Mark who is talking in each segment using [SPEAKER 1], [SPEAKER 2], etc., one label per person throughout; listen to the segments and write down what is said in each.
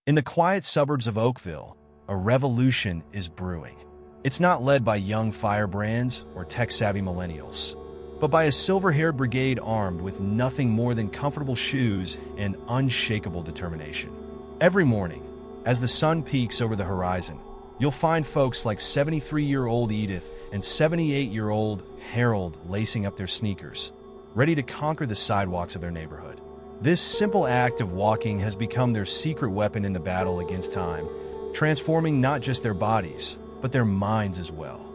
[SPEAKER 1] In the quiet suburbs of Oakville, a revolution is brewing. It's not led by young firebrands or tech-savvy millennials, but by a silver-haired brigade armed with nothing more than comfortable shoes and unshakable determination. Every morning, as the sun peaks over the horizon, you'll find folks like 73-year-old Edith and 78-year-old Harold lacing up their sneakers, ready to conquer the sidewalks of their neighborhood. This simple act of walking has become their secret weapon in the battle against time, transforming not just their bodies, but their minds as well.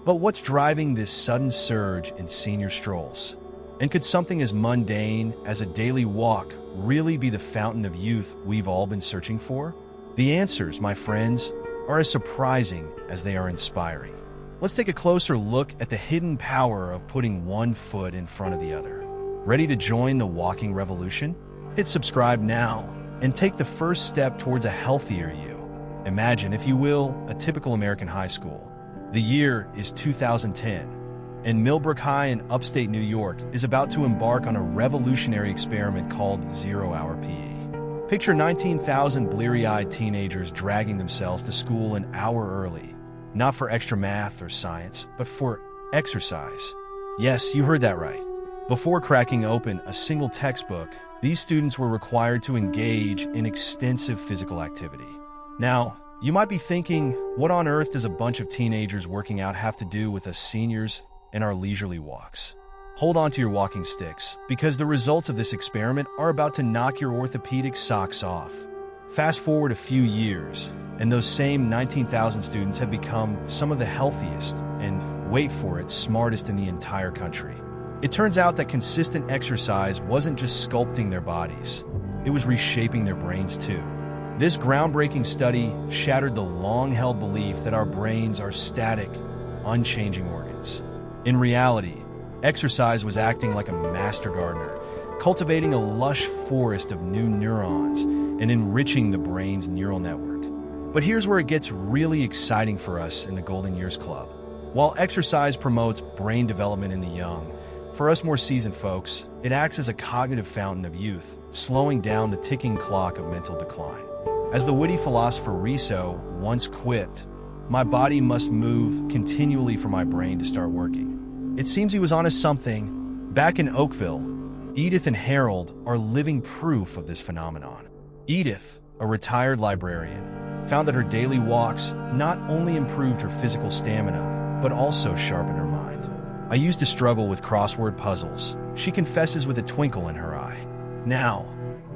[SPEAKER 1] But what's driving this sudden surge in senior strolls? And could something as mundane as a daily walk really be the fountain of youth we've all been searching for? The answers, my friends, are as surprising as they are inspiring. Let's take a closer look at the hidden power of putting one foot in front of the other. Ready to join the walking revolution? Hit subscribe now and take the first step towards a healthier you. Imagine, if you will, a typical American high school. The year is 2010, and Millbrook High in upstate New York is about to embark on a revolutionary experiment called Zero-Hour PE. Picture 19,000 bleary-eyed teenagers dragging themselves to school an hour early, not for extra math or science, but for exercise. Yes, you heard that right. Before cracking open a single textbook, these students were required to engage in extensive physical activity. Now, you might be thinking, what on earth does a bunch of teenagers working out have to do with us seniors and our leisurely walks? Hold on to your walking sticks, because the results of this experiment are about to knock your orthopedic socks off. Fast forward a few years, and those same 19,000 students have become some of the healthiest and, wait for it, smartest in the entire country. It turns out that consistent exercise wasn't just sculpting their bodies, it was reshaping their brains too. This groundbreaking study shattered the long-held belief that our brains are static, unchanging organs. In reality, exercise was acting like a master gardener, cultivating a lush forest of new neurons and enriching the brain's neural network. But here's where it gets really exciting for us in the Golden Years Club. While exercise promotes brain development in the young, for us more seasoned folks, it acts as a cognitive fountain of youth, slowing down the ticking clock of mental decline. As the witty philosopher Rousseau once quipped, "My body must move continually for my brain to start working." It seems he was onto something. Back in Oakville, Edith and Harold are living proof of this phenomenon. Edith, a retired librarian, found that her daily walks not only improved her physical stamina, but also sharpened her mind. "I used to struggle with crossword puzzles," she confesses with a twinkle in her eye. "Now,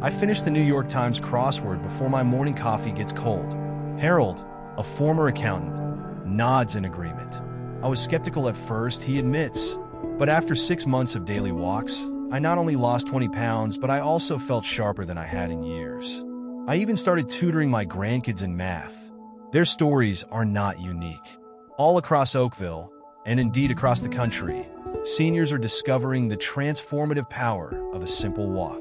[SPEAKER 1] I finish the New York Times crossword before my morning coffee gets cold." Harold, a former accountant, nods in agreement. "I was skeptical at first," he admits, "but after 6 months of daily walks, I not only lost 20 pounds, but I also felt sharper than I had in years. I even started tutoring my grandkids in math." Their stories are not unique. All across Oakville, and indeed across the country, seniors are discovering the transformative power of a simple walk.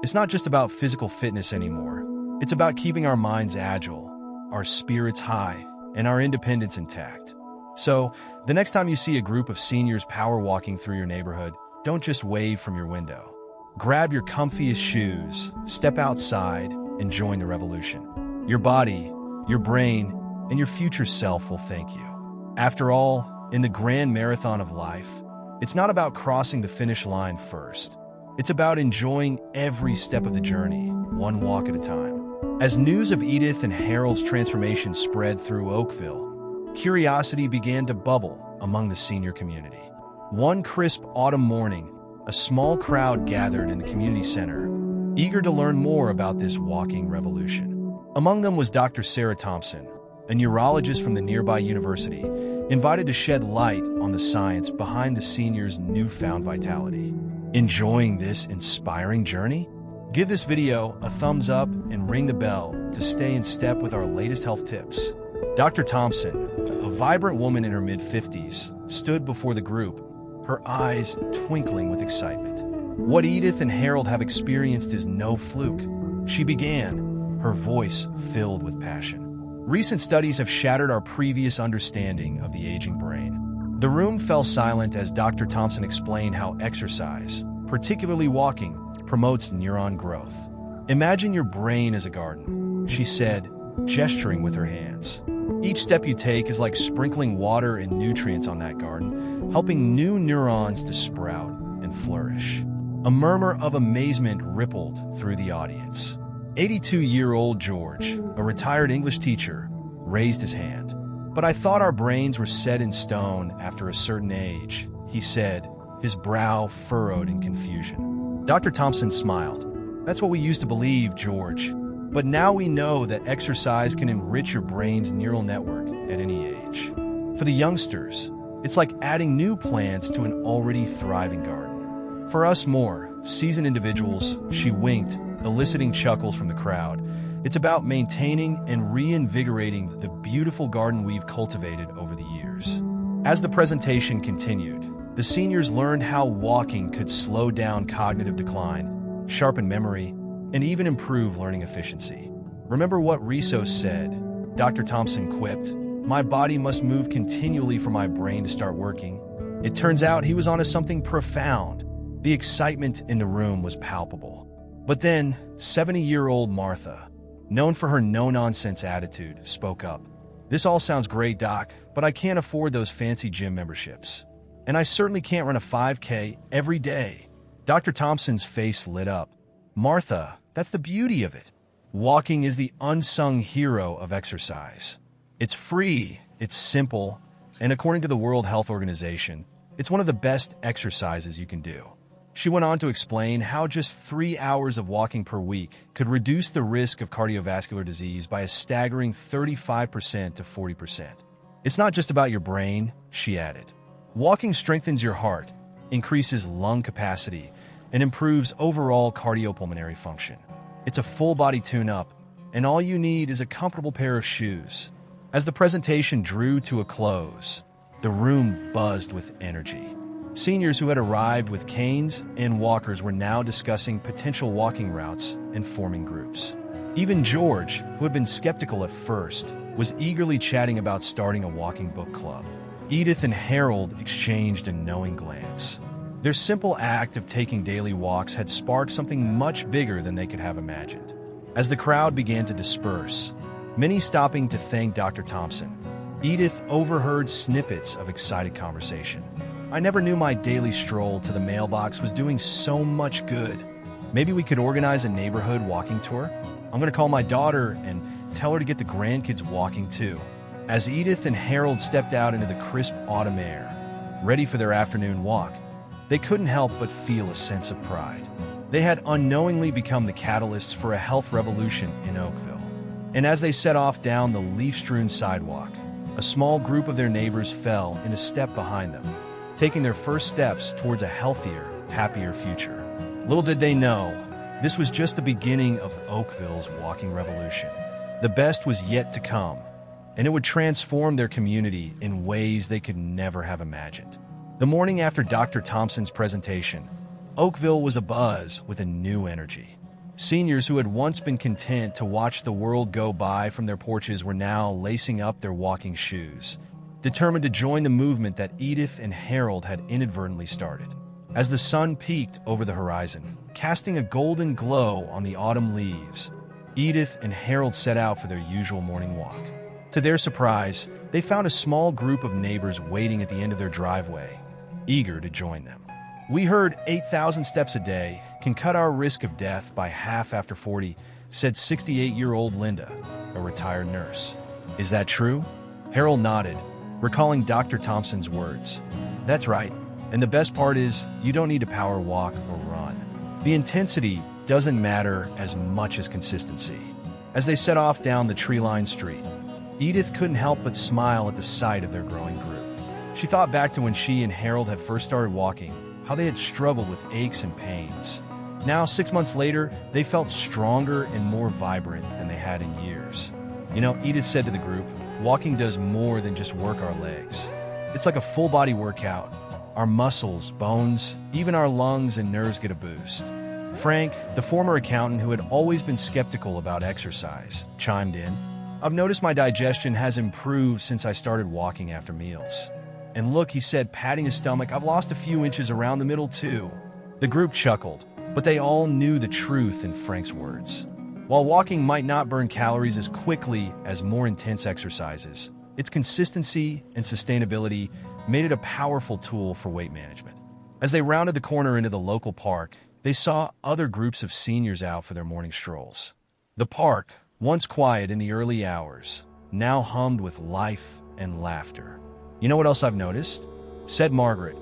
[SPEAKER 1] It's not just about physical fitness anymore. It's about keeping our minds agile, our spirits high, and our independence intact. So, the next time you see a group of seniors power walking through your neighborhood, don't just wave from your window. Grab your comfiest shoes, step outside, and join the revolution. Your body, your brain, and your future self will thank you. After all, in the grand marathon of life, it's not about crossing the finish line first. It's about enjoying every step of the journey, one walk at a time. As news of Edith and Harold's transformation spread through Oakville, curiosity began to bubble among the senior community. One crisp autumn morning, a small crowd gathered in the community center, eager to learn more about this walking revolution. Among them was Dr. Sarah Thompson, a neurologist from the nearby university, invited to shed light on the science behind the seniors' newfound vitality. Enjoying this inspiring journey? Give this video a thumbs up and ring the bell to stay in step with our latest health tips. Dr. Thompson, a vibrant woman in her mid-50s, stood before the group, her eyes twinkling with excitement. "What Edith and Harold have experienced is no fluke," she began, her voice filled with passion. "Recent studies have shattered our previous understanding of the aging brain." The room fell silent as Dr. Thompson explained how exercise, particularly walking, promotes neuron growth. Imagine your brain as a garden. she said, gesturing with her hands. Each step you take is like sprinkling water and nutrients on that garden, helping new neurons to sprout and flourish. A murmur of amazement rippled through the audience. 82-year-old George, a retired English teacher, raised his hand. "But I thought our brains were set in stone after a certain age," he said, his brow furrowed in confusion. Dr. Thompson smiled. "That's what we used to believe, George. But now we know that exercise can enrich your brain's neural network at any age. For the youngsters, it's like adding new plants to an already thriving garden. For us more seasoned individuals," she winked, eliciting chuckles from the crowd, "it's about maintaining and reinvigorating the beautiful garden we've cultivated over the years." As the presentation continued, the seniors learned how walking could slow down cognitive decline, sharpen memory, and even improve learning efficiency. "Remember what Riso said?" Dr. Thompson quipped. "My body must move continually for my brain to start working." It turns out he was onto something profound. The excitement in the room was palpable. But then, 70-year-old Martha, known for her no-nonsense attitude, spoke up. "This all sounds great, Doc, but I can't afford those fancy gym memberships. And I certainly can't run a 5K every day." Dr. Thompson's face lit up. "Martha, that's the beauty of it. Walking is the unsung hero of exercise. It's free, it's simple, and according to the World Health Organization, it's one of the best exercises you can do." She went on to explain how just 3 hours of walking per week could reduce the risk of cardiovascular disease by a staggering 35% to 40%. "It's not just about your brain," she added. "Walking strengthens your heart, increases lung capacity, and improves overall cardiopulmonary function. It's a full-body tune-up, and all you need is a comfortable pair of shoes." As the presentation drew to a close, the room buzzed with energy. Seniors who had arrived with canes and walkers were now discussing potential walking routes and forming groups. Even George, who had been skeptical at first, was eagerly chatting about starting a walking book club. Edith and Harold exchanged a knowing glance. Their simple act of taking daily walks had sparked something much bigger than they could have imagined. As the crowd began to disperse, many stopping to thank Dr. Thompson, Edith overheard snippets of excited conversation. "I never knew my daily stroll to the mailbox was doing so much good. Maybe we could organize a neighborhood walking tour? I'm going to call my daughter and tell her to get the grandkids walking too." As Edith and Harold stepped out into the crisp autumn air, ready for their afternoon walk, they couldn't help but feel a sense of pride. They had unknowingly become the catalysts for a health revolution in Oakville. And as they set off down the leaf-strewn sidewalk, a small group of their neighbors fell in a step behind them, taking their first steps towards a healthier, happier future. Little did they know, this was just the beginning of Oakville's walking revolution. The best was yet to come, and it would transform their community in ways they could never have imagined. The morning after Dr. Thompson's presentation, Oakville was abuzz with a new energy. Seniors who had once been content to watch the world go by from their porches were now lacing up their walking shoes, determined to join the movement that Edith and Harold had inadvertently started. As the sun peaked over the horizon, casting a golden glow on the autumn leaves, Edith and Harold set out for their usual morning walk. To their surprise, they found a small group of neighbors waiting at the end of their driveway, eager to join them. "We heard 8,000 steps a day can cut our risk of death by half after 40, said 68-year-old Linda, a retired nurse. "Is that true?" Harold nodded, recalling Dr. Thompson's words. "That's right, and the best part is you don't need to power walk or run. The intensity doesn't matter as much as consistency." As they set off down the tree-lined street, Edith couldn't help but smile at the sight of their growing group. She thought back to when she and Harold had first started walking, how they had struggled with aches and pains. Now, 6 months later, they felt stronger and more vibrant than they had in years. "You know," Edith said to the group, "walking does more than just work our legs. It's like a full-body workout. Our muscles, bones, even our lungs and nerves get a boost." Frank, the former accountant who had always been skeptical about exercise, chimed in. "I've noticed my digestion has improved since I started walking after meals. And look," he said, patting his stomach, "I've lost a few inches around the middle too." The group chuckled, but they all knew the truth in Frank's words. While walking might not burn calories as quickly as more intense exercises, its consistency and sustainability made it a powerful tool for weight management. As they rounded the corner into the local park, they saw other groups of seniors out for their morning strolls. The park, once quiet in the early hours, now hummed with life and laughter. "You know what else I've noticed?" said Margaret,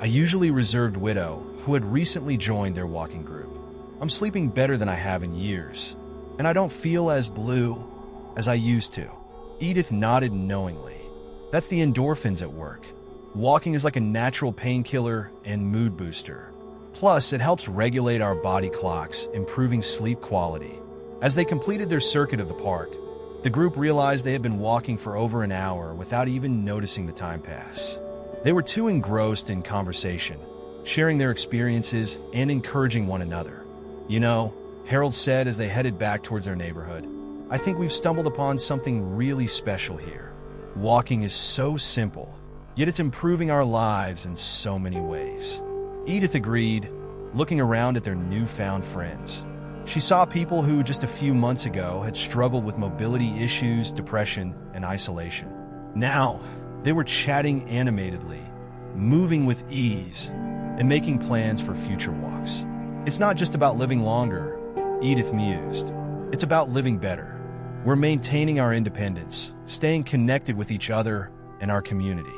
[SPEAKER 1] a usually reserved widow who had recently joined their walking group. "I'm sleeping better than I have in years, and I don't feel as blue as I used to." Edith nodded knowingly. That's the endorphins at work. Walking is like a natural painkiller and mood booster. Plus, it helps regulate our body clocks, improving sleep quality. As they completed their circuit of the park, the group realized they had been walking for over an hour without even noticing the time pass. They were too engrossed in conversation, sharing their experiences and encouraging one another. "You know," Harold said as they headed back towards their neighborhood, "I think we've stumbled upon something really special here. Walking is so simple, yet it's improving our lives in so many ways." Edith agreed, looking around at their newfound friends. She saw people who just a few months ago had struggled with mobility issues, depression, and isolation. Now, they were chatting animatedly, moving with ease, and making plans for future walks. "It's not just about living longer," Edith mused. "It's about living better. We're maintaining our independence, staying connected with each other and our community.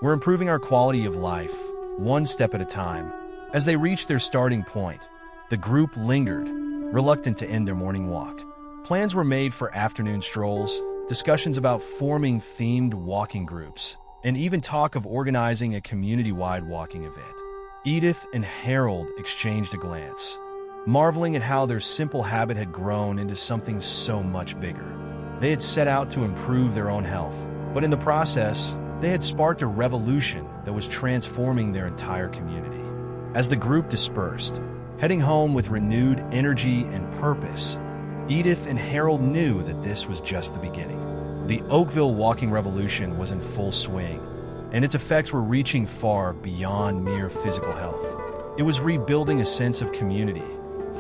[SPEAKER 1] We're improving our quality of life, one step at a time." As they reached their starting point, the group lingered, reluctant to end their morning walk. Plans were made for afternoon strolls, discussions about forming themed walking groups, and even talk of organizing a community-wide walking event. Edith and Harold exchanged a glance, marveling at how their simple habit had grown into something so much bigger. They had set out to improve their own health, but in the process, they had sparked a revolution that was transforming their entire community. As the group dispersed, heading home with renewed energy and purpose, Edith and Harold knew that this was just the beginning. The Oakville walking revolution was in full swing, and its effects were reaching far beyond mere physical health. It was rebuilding a sense of community,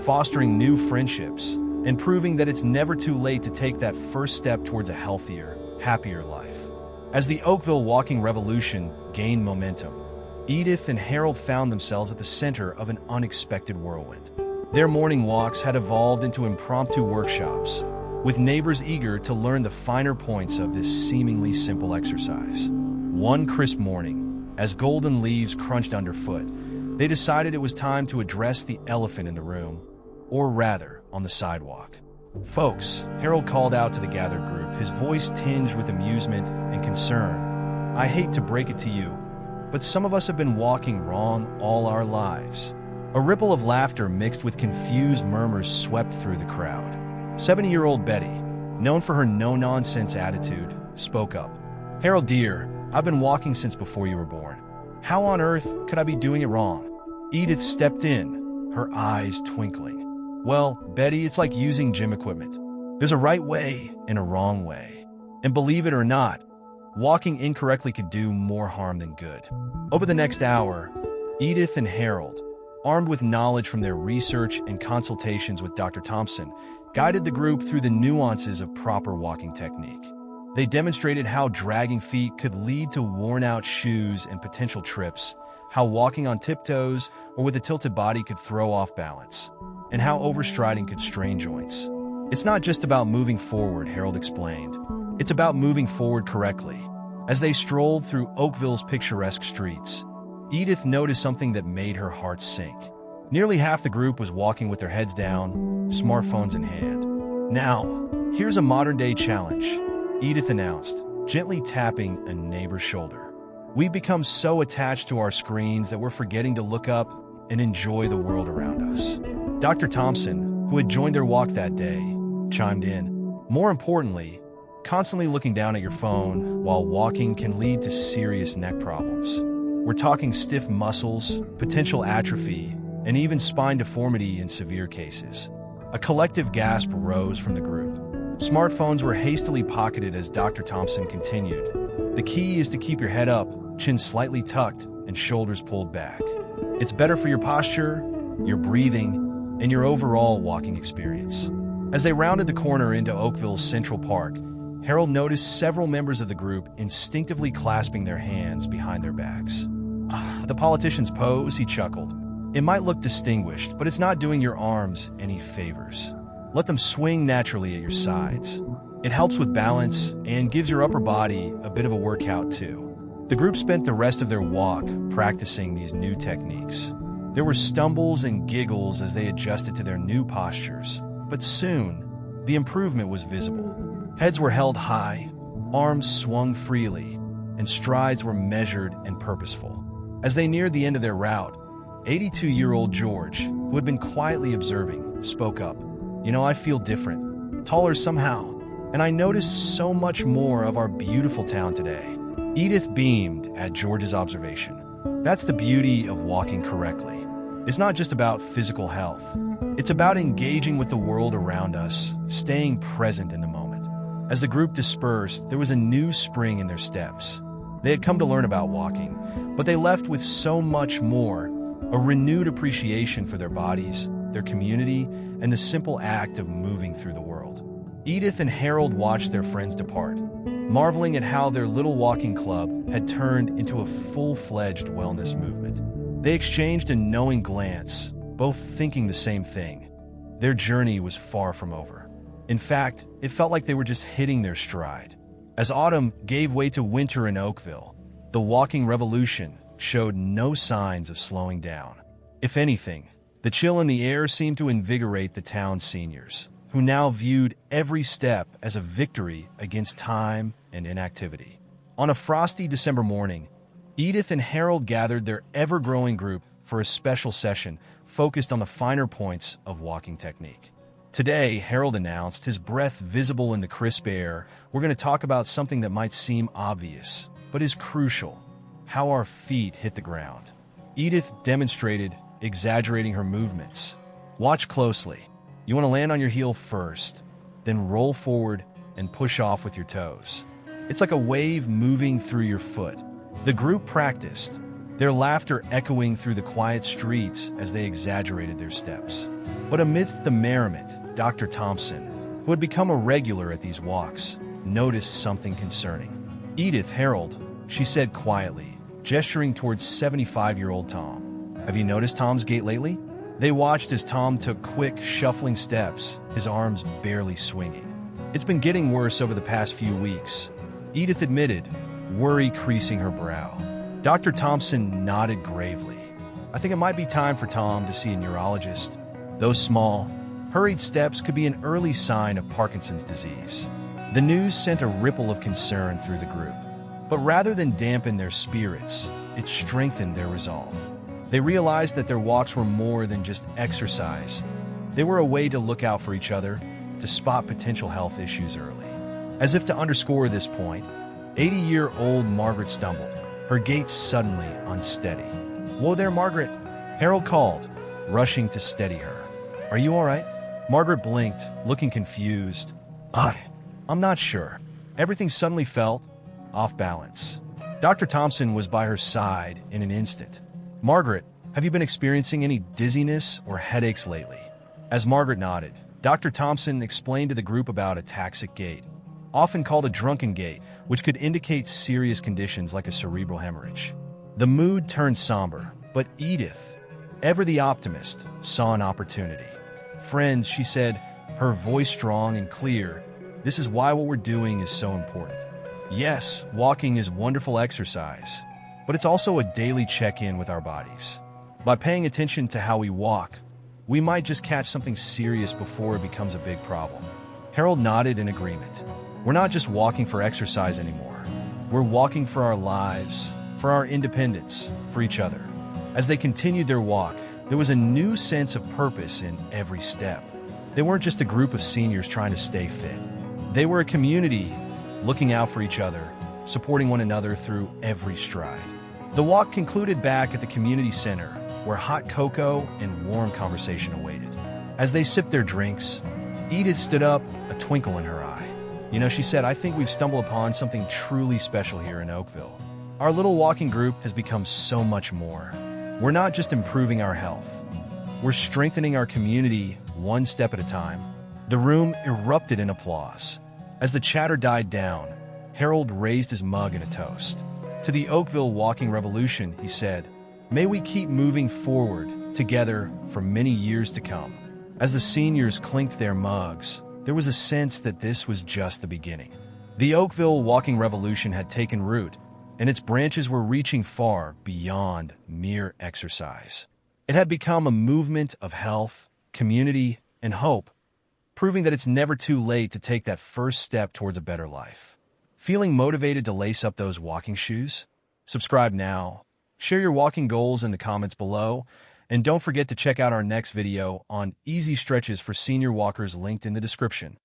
[SPEAKER 1] fostering new friendships, and proving that it's never too late to take that first step towards a healthier, happier life. As the Oakville walking revolution gained momentum, Edith and Harold found themselves at the center of an unexpected whirlwind. Their morning walks had evolved into impromptu workshops, with neighbors eager to learn the finer points of this seemingly simple exercise. One crisp morning, as golden leaves crunched underfoot, they decided it was time to address the elephant in the room, or rather, on the sidewalk. "Folks," Harold called out to the gathered group, his voice tinged with amusement and concern, "I hate to break it to you, but some of us have been walking wrong all our lives." A ripple of laughter mixed with confused murmurs swept through the crowd. 70-year-old Betty, known for her no-nonsense attitude, spoke up. "Harold dear, I've been walking since before you were born. How on earth could I be doing it wrong?" Edith stepped in, her eyes twinkling. "Well, Betty, it's like using gym equipment. There's a right way and a wrong way. And believe it or not, walking incorrectly could do more harm than good." Over the next hour, Edith and Harold, armed with knowledge from their research and consultations with Dr. Thompson, guided the group through the nuances of proper walking technique. They demonstrated how dragging feet could lead to worn-out shoes and potential trips, how walking on tiptoes or with a tilted body could throw off balance, and how overstriding could strain joints. "It's not just about moving forward," Harold explained. "It's about moving forward correctly." As they strolled through Oakville's picturesque streets, Edith noticed something that made her heart sink. Nearly half the group was walking with their heads down, smartphones in hand. "Now, here's a modern-day challenge," Edith announced, gently tapping a neighbor's shoulder. "We've become so attached to our screens that we're forgetting to look up and enjoy the world around us." Dr. Thompson, who had joined their walk that day, chimed in. "More importantly, constantly looking down at your phone while walking can lead to serious neck problems. We're talking stiff muscles, potential atrophy, and even spine deformity in severe cases." A collective gasp rose from the group. Smartphones were hastily pocketed as Dr. Thompson continued. "The key is to keep your head up, chin slightly tucked, and shoulders pulled back. It's better for your posture, your breathing, and your overall walking experience." As they rounded the corner into Oakville's Central Park, Harold noticed several members of the group instinctively clasping their hands behind their backs. The politician's pose, he chuckled. It might look distinguished, but it's not doing your arms any favors. Let them swing naturally at your sides. It helps with balance and gives your upper body a bit of a workout too. The group spent the rest of their walk practicing these new techniques. There were stumbles and giggles as they adjusted to their new postures, but soon, the improvement was visible. Heads were held high, arms swung freely, and strides were measured and purposeful. As they neared the end of their route, 82-year-old George, who had been quietly observing, spoke up. I feel different, taller somehow, and I noticed so much more of our beautiful town today. Edith beamed at George's observation. That's the beauty of walking correctly. It's not just about physical health. It's about engaging with the world around us, staying present in the moment. As the group dispersed, there was a new spring in their steps. They had come to learn about walking, but they left with so much more, a renewed appreciation for their bodies, their community, and the simple act of moving through the world. Edith and Harold watched their friends depart, marveling at how their little walking club had turned into a full-fledged wellness movement. They exchanged a knowing glance, both thinking the same thing. Their journey was far from over. In fact, it felt like they were just hitting their stride. As autumn gave way to winter in Oakville, the walking revolution showed no signs of slowing down. If anything, the chill in the air seemed to invigorate the town's seniors, who now viewed every step as a victory against time and inactivity. On a frosty December morning, Edith and Harold gathered their ever-growing group for a special session focused on the finer points of walking technique. Today, Harold announced, his breath visible in the crisp air, we're going to talk about something that might seem obvious, but is crucial: how our feet hit the ground. Edith demonstrated, exaggerating her movements. Watch closely. You want to land on your heel first, then roll forward and push off with your toes. It's like a wave moving through your foot. The group practiced, their laughter echoing through the quiet streets as they exaggerated their steps. But amidst the merriment, Dr. Thompson, who had become a regular at these walks, noticed something concerning. Edith, Harold, she said quietly, gesturing towards 75-year-old Tom. Have you noticed Tom's gait lately? They watched as Tom took quick, shuffling steps, his arms barely swinging. It's been getting worse over the past few weeks, Edith admitted, worry creasing her brow. Dr. Thompson nodded gravely. I think it might be time for Tom to see a neurologist. Those small, hurried steps could be an early sign of Parkinson's disease. The news sent a ripple of concern through the group. But rather than dampen their spirits, it strengthened their resolve. They realized that their walks were more than just exercise. They were a way to look out for each other, to spot potential health issues early. As if to underscore this point, 80-year-old Margaret stumbled, her gait suddenly unsteady. Whoa there, Margaret, Harold called, rushing to steady her. Are you all right? Margaret blinked, looking confused. I'm not sure. Everything suddenly felt off balance. Dr. Thompson was by her side in an instant. Margaret, have you been experiencing any dizziness or headaches lately? As Margaret nodded, Dr. Thompson explained to the group about a ataxic gait, often called a drunken gait, which could indicate serious conditions like a cerebral hemorrhage. The mood turned somber, but Edith, ever the optimist, saw an opportunity. Friends, she said, her voice strong and clear, this is why what we're doing is so important. Yes, walking is wonderful exercise, but it's also a daily check-in with our bodies. By paying attention to how we walk, we might just catch something serious before it becomes a big problem. Harold nodded in agreement. We're not just walking for exercise anymore. We're walking for our lives, for our independence, for each other. As they continued their walk, there was a new sense of purpose in every step. They weren't just a group of seniors trying to stay fit. They were a community looking out for each other, supporting one another through every stride. The walk concluded back at the community center, where hot cocoa and warm conversation awaited. As they sipped their drinks, Edith stood up, a twinkle in her eye. She said, I think we've stumbled upon something truly special here in Oakville. Our little walking group has become so much more. We're not just improving our health. We're strengthening our community one step at a time. The room erupted in applause. As the chatter died down, Harold raised his mug in a toast. To the Oakville walking revolution, he said, "May we keep moving forward together for many years to come." As the seniors clinked their mugs, there was a sense that this was just the beginning. The Oakville walking revolution had taken root, and its branches were reaching far beyond mere exercise. It had become a movement of health, community, and hope, proving that it's never too late to take that first step towards a better life. Feeling motivated to lace up those walking shoes? Subscribe now, share your walking goals in the comments below, and don't forget to check out our next video on easy stretches for senior walkers linked in the description.